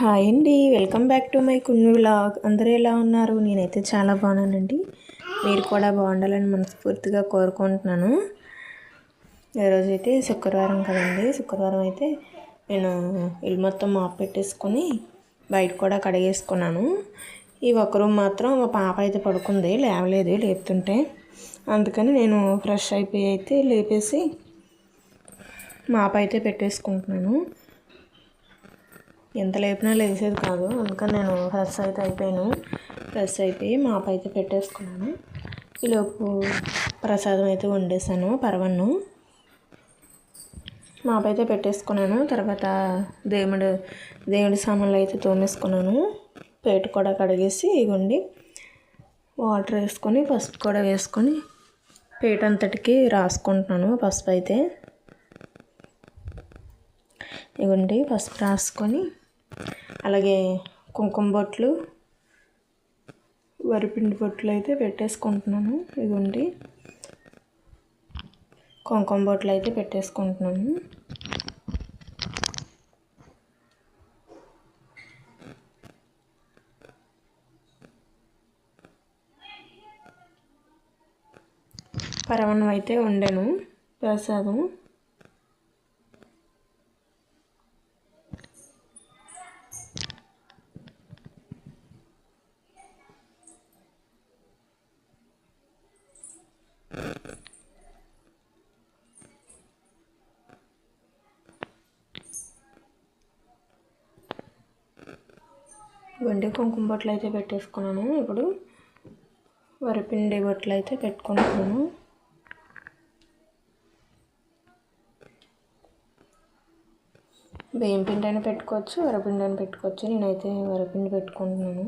Hi అండి, welcome back to my Kunnu vlog. అందరూ ఎలా ఉన్నారు? నేనైతే చాలా బాగున్నానండి. మీరు కూడా బాగుండాలని మనస్ఫూర్తిగా కోరుకుంటున్నాను. ఈరోజైతే శుక్రవారం కదండి. శుక్రవారం అయితే నేను ఇల్లు మొత్తం మాప్ పెట్టేసుకొని బయట కూడా కడిగేసుకున్నాను. ఈ ఒక్క రూమ్ మాత్రం మా పాప అయితే పడుకుంది, లేవలేదు లేపుతుంటే. అందుకని నేను ఫ్రెష్ అయిపోయి అయితే లేపేసి మాప్ అయితే పెట్టేసుకుంటున్నాను. ఎంత లేపినా లేచేది కాదు, అందుకని నేను ఫ్రెష్ అయితే అయిపోయాను. ఫ్రెష్ అయిపోయి మాప్ అయితే పెట్టేసుకున్నాను. ఈలోపు ప్రసాదం అయితే వండేసాను, పరవన్ను. మాప్ అయితే పెట్టేసుకున్నాను. తర్వాత దేవుడి సామాన్లు అయితే తోమేసుకున్నాను. పేట కూడా కడిగేసి ఇవ్వండి వాటర్ వేసుకొని పసుపు కూడా వేసుకొని పేట అంతటికి రాసుకుంటున్నాను. పసుపు అయితే ఇవ్వండి పసుపు రాసుకొని, అలాగే కుంకుమ బొట్లు, వరిపిండి బొట్లు అయితే పెట్టేసుకుంటున్నాను. ఇవ్వండి కుంకుమ బొట్లు అయితే పెట్టేసుకుంటున్నాను. పరవన్నం అయితే వండాను, ప్రసాదం. ఇవ్వండి కుంకుమ బొట్లు అయితే పెట్టేసుకున్నాను. ఇప్పుడు వరిపిండి బొట్లు అయితే పెట్టుకుంటున్నాను. బియ్యం పిండి అయినా పెట్టుకోవచ్చు, వరిపిండి అయినా పెట్టుకోవచ్చు. నేనైతే వరిపిండి పెట్టుకుంటున్నాను.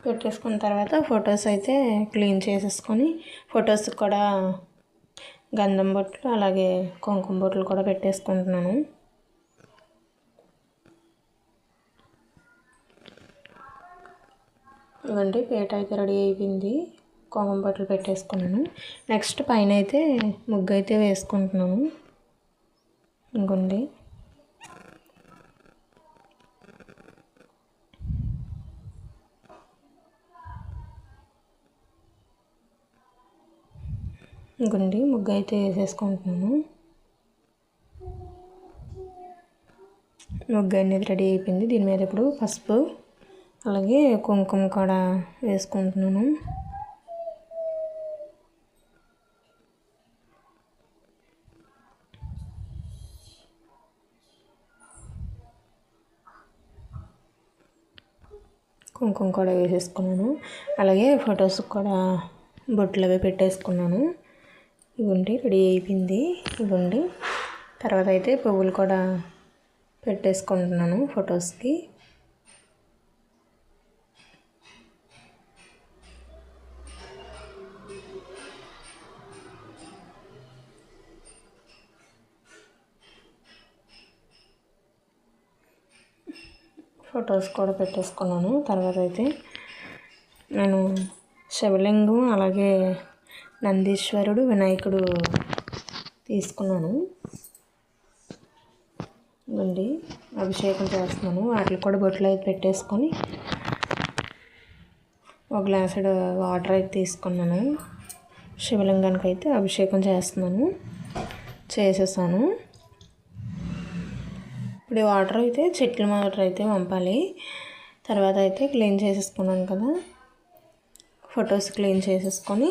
పెట్టేసుకున్న తర్వాత ఫొటోస్ అయితే క్లీన్ చేసేసుకొని, ఫొటోస్ కూడా గంధం బొట్లు అలాగే కుంకుమ బొట్లు కూడా పెట్టేసుకుంటున్నాను. ఇవ్వండి పేట అయితే రెడీ అయిపోయింది, కుంకుమ బొట్లు పెట్టేసుకున్నాను. నెక్స్ట్ పైన అయితే ముగ్గు అయితే వేసుకుంటున్నాను. ఇంకోండి ముగ్గు అయితే వేసేసుకుంటున్నాను. ముగ్గు అనేది రెడీ అయిపోయింది. దీని మీద ఇప్పుడు పసుపు అలాగే కుంకుమ కూడా వేసుకుంటున్నాను. కుంకుమ కూడా వేసేసుకున్నాను. అలాగే ఫొటోస్ కూడా బొట్లు అవి పెట్టేసుకున్నాను. ఇవ్వండి రెడీ అయిపోయింది. ఇవ్వండి తర్వాత అయితే పువ్వులు కూడా పెట్టేసుకుంటున్నాను ఫొటోస్కి. ఫొటోస్ కూడా పెట్టేసుకున్నాను. తర్వాత అయితే నేను శివలింగం అలాగే నందీశ్వరుడు వినాయకుడు తీసుకున్నాను. ఇవ్వండి అభిషేకం చేస్తున్నాను. వాటికి కూడా బొట్లు అయితే పెట్టేసుకొని ఒక గ్లాసుడు వాటర్ అయితే తీసుకున్నాను. శివలింగానికి అయితే అభిషేకం చేసేసాను. ఇప్పుడు వాటర్ అయితే చెట్ల వాటర్ అయితే పంపాలి. తర్వాత అయితే క్లీన్ చేసేసుకున్నాను కదా, ఫొటోస్ క్లీన్ చేసేసుకొని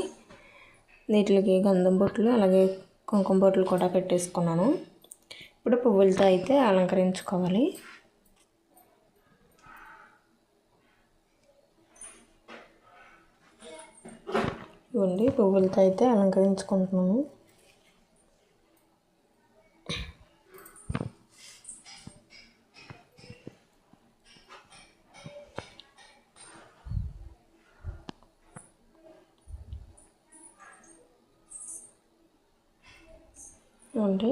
వీటికి గంధం బొట్లు అలాగే కుంకుమ బొట్లు కూడా పెట్టేసుకున్నాను. ఇప్పుడు పువ్వులతో అయితే అలంకరించుకోవాలి. ఇవ్వండి పువ్వులతో అయితే అలంకరించుకుంటున్నాను.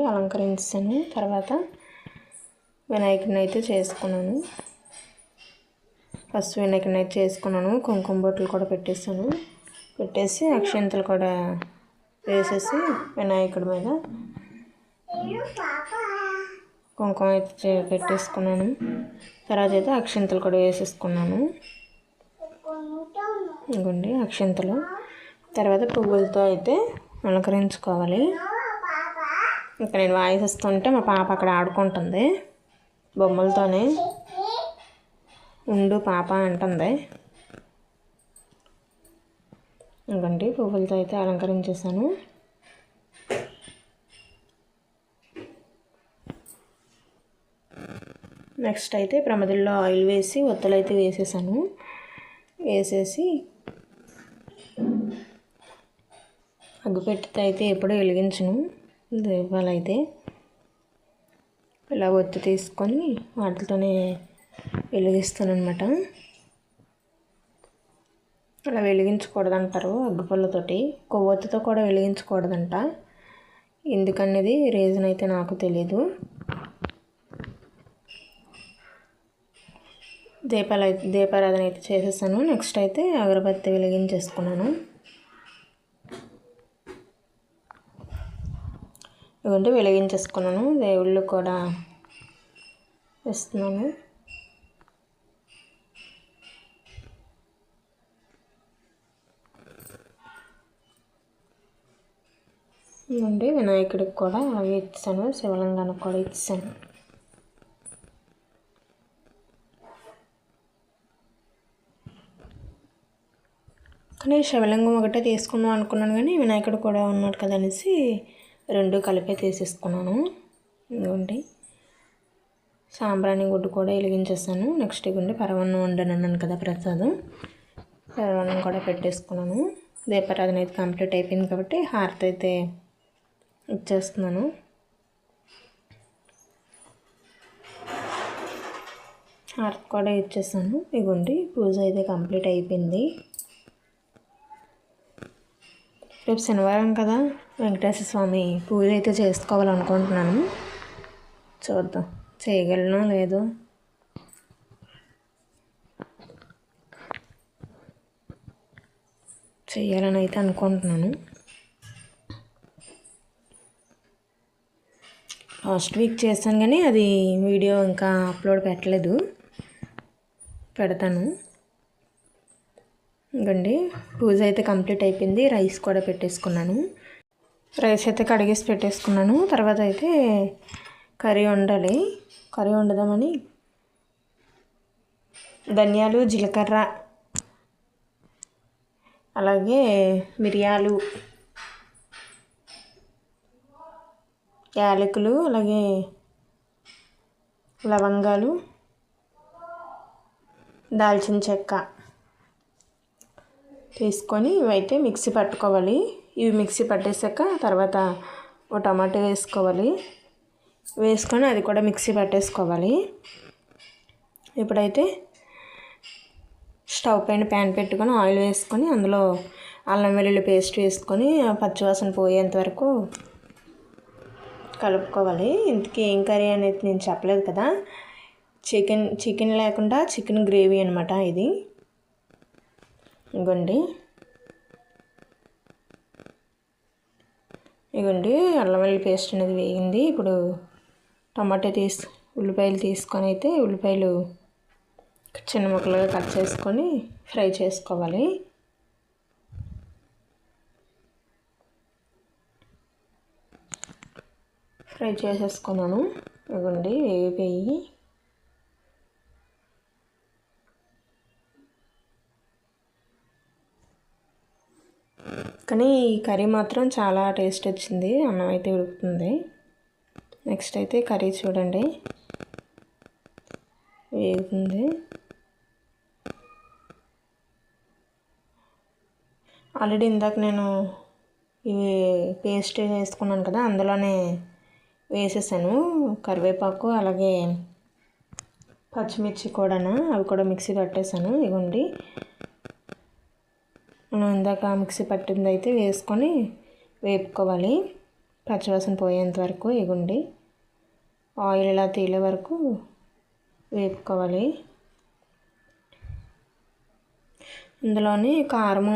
అలంకరించాను. తర్వాత వినాయకుడిని అయితే చేసుకున్నాను. ఫస్ట్ వినాయకుడిని అయితే చేసుకున్నాను. కుంకుమ బొట్లు కూడా పెట్టేసి అక్షంతలు కూడా వేసేసి వినాయకుడి మీద కుంకుమ అయితే పెట్టేసుకున్నాను. తర్వాత అయితే అక్షింతలు కూడా వేసేసుకున్నాను. ఇదిగోండి అక్షింతలు. తర్వాత పువ్వులతో అయితే అలంకరించుకోవాలి. ఇక్కడ నేను వాయిస్ ఇస్తుంటే మా పాప అక్కడ ఆడుకుంటుంది బొమ్మలతోనే. ఉండు పాప అంటుంది. ఇదిగోండి పువ్వులతో అయితే అలంకరించేసాను. నెక్స్ట్ అయితే ప్రమిదల్లో ఆయిల్ వేసి ఒత్తులు అయితే వేసేసాను. వేసేసి అగ్గిపెట్టెతో అయితే ఎప్పుడూ వెలిగించను. దీపాలైతే ఇలా ఒత్తి తీసుకొని వాటితోనే వెలిగిస్తాను అనమాట. అలా వెలిగించకూడదంటారు అగ్గిపుల్లతోటి. కొవ్వొత్తితో కూడా వెలిగించకూడదంట. ఎందుకనేది రీజన్ అయితే నాకు తెలీదు. దీపారాధన అయితే చేసేసాను. నెక్స్ట్ అయితే అగరబత్తి వెలిగించేసుకున్నాను. ఇవంటే వెలిగించేసుకున్నాను. దేవుళ్ళు కూడా ఇస్తున్నాను. ఇవ్వండి వినాయకుడికి కూడా అవి ఇచ్చాను. శివలింగానికి కూడా ఇచ్చాను. కానీ శివలింగం ఒకటే తీసుకుందాం అనుకున్నాను, కానీ వినాయకుడు కూడా ఉన్నాడు కదా అనేసి రెండు కలిపే తీసేసుకున్నాను. ఇదిగోండి సాంబ్రాణి గుడ్డు కూడా వెలిగించేసాను. నెక్స్ట్ ఇవ్వండి పరమాన్నం వండాను అన్నాను కదా ప్రసాదం. పరమాన్నం కూడా పెట్టేసుకున్నాను. దీపారాధన అయితే కంప్లీట్ అయిపోయింది కాబట్టి హారతి అయితే ఇచ్చేస్తున్నాను. హారతి కూడా ఇచ్చేసాను. ఇవ్వండి పూజ అయితే కంప్లీట్ అయిపోయింది. రేపు శనివారం కదా, వెంకటేశ్వర స్వామి పూజ అయితే చేసుకోవాలనుకుంటున్నాను. చూద్దాం చేయగలనో లేదో. చేయాలని అయితే అనుకుంటున్నాను. లాస్ట్ వీక్ చేశాను కానీ అది వీడియో ఇంకా అప్లోడ్ పెట్టలేదు. పెడతాను. ఇంకండి పూజ అయితే కంప్లీట్ అయిపోయింది. రైస్ కూడా పెట్టేసుకున్నాను. రైస్ అయితే కడిగేసి పెట్టేసుకున్నాను. తర్వాత అయితే కర్రీ వండాలి. కర్రీ వండుదామని ధనియాలు, జీలకర్ర, అలాగే మిరియాలు, యాలకులు, అలాగే లవంగాలు, దాల్చిన చెక్క తీసుకొని ఇవైతే మిక్సీ పట్టుకోవాలి. ఇవి మిక్సీ పట్టేసాక తర్వాత ఒక టమాటో వేసుకోవాలి. వేసుకొని అది కూడా మిక్సీ పట్టేసుకోవాలి. ఇప్పుడైతే స్టవ్ పైన ప్యాన్ పెట్టుకొని ఆయిల్ వేసుకొని అందులో అల్లం వెల్లుల్లి పేస్ట్ వేసుకొని పచ్చివాసన పోయేంత వరకు కలుపుకోవాలి. ఇంతకీ ఏం కర్రీ అనేది నేను చెప్పలేదు కదా, చికెన్ లేకుండా చికెన్ గ్రేవీ అనమాట ఇది. ఇగోండి అల్లం వెల్లుల్లి పేస్ట్ అనేది వేగింది. ఇప్పుడు టమాటా ఉల్లిపాయలు తీసుకొని అయితే ఉల్లిపాయలు చిన్న ముక్కలుగా కట్ చేసుకొని ఫ్రై చేసుకోవాలి. ఫ్రై చేసేసుకున్నాను. ఇవ్వండి వేగిపోయి కానీ ఈ కర్రీ మాత్రం చాలా టేస్ట్ వచ్చింది. అన్నం అయితే ఉడుకుతుంది. నెక్స్ట్ అయితే కర్రీ చూడండి వేగుతుంది. ఆల్రెడీ ఇందాక నేను ఇవి పేస్ట్ వేసుకున్నాను కదా, అందులోనే వేసేసాను కరివేపాకు, అలాగే పచ్చిమిర్చి కూడాను, అవి కూడా మిక్సీ పట్టేసాను. ఇవ్వండి మనం ఇందాక మిక్సీ పట్టింది అయితే వేసుకొని వేపుకోవాలి పచ్చివాసన పోయేంత వరకు. ఇవ్వండి ఆయిల్ ఇలా తేలే వరకు వేపుకోవాలి. ఇందులోని కారము,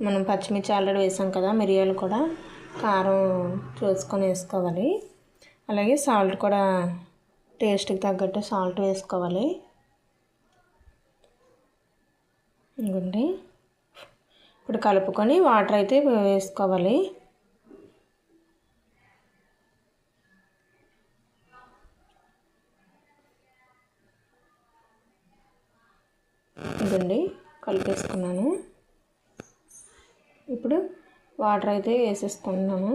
మనం పచ్చిమిర్చి ఆల్రెడీ వేసాం కదా, మిరియాలు కూడా కారం చూసుకొని వేసుకోవాలి. అలాగే సాల్ట్ కూడా టేస్ట్కి తగ్గట్టు సాల్ట్ వేసుకోవాలి. ఇదిగోండి, ఇప్పుడు కలుపుకొని వాటర్ అయితే వేసుకోవాలి. ఇదిగోండి, కలిపేసుకున్నాను. ఇప్పుడు వాటర్ అయితే వేసేసుకుంటున్నాను.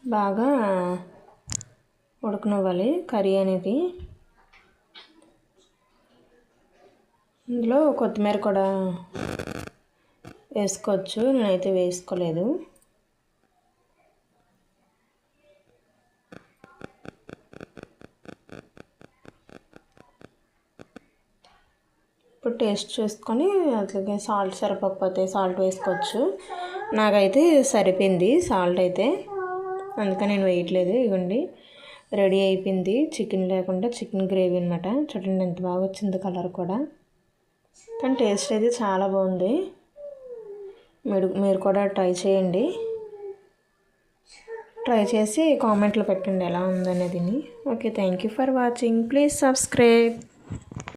బాగా ఉడకనివ్వాలి కర్రీ అనేది. ఇందులో కొత్తిమీర కూడా వేసుకోవచ్చు, నేనైతే వేసుకోలేదు. ఇప్పుడు టేస్ట్ చూసుకొని అట్లాగే సాల్ట్ సరిపోకపోతే సాల్ట్ వేసుకోవచ్చు. నాకైతే సరిపోయింది సాల్ట్ అయితే, అందుకని నేను వేయట్లేదు. ఇవ్వండి, రెడీ అయిపోయింది. చికెన్ లేకుండా చికెన్ గ్రేవీ అనమాట. చూడండి ఎంత బాగా వచ్చింది కలర్ కూడా. కానీ టేస్ట్ అయితే చాలా బాగుంది. మీరు కూడా ట్రై చేయండి. ట్రై చేసి కామెంట్లో పెట్టండి ఎలా ఉందనేది. Okay, thank you for watching. Please subscribe.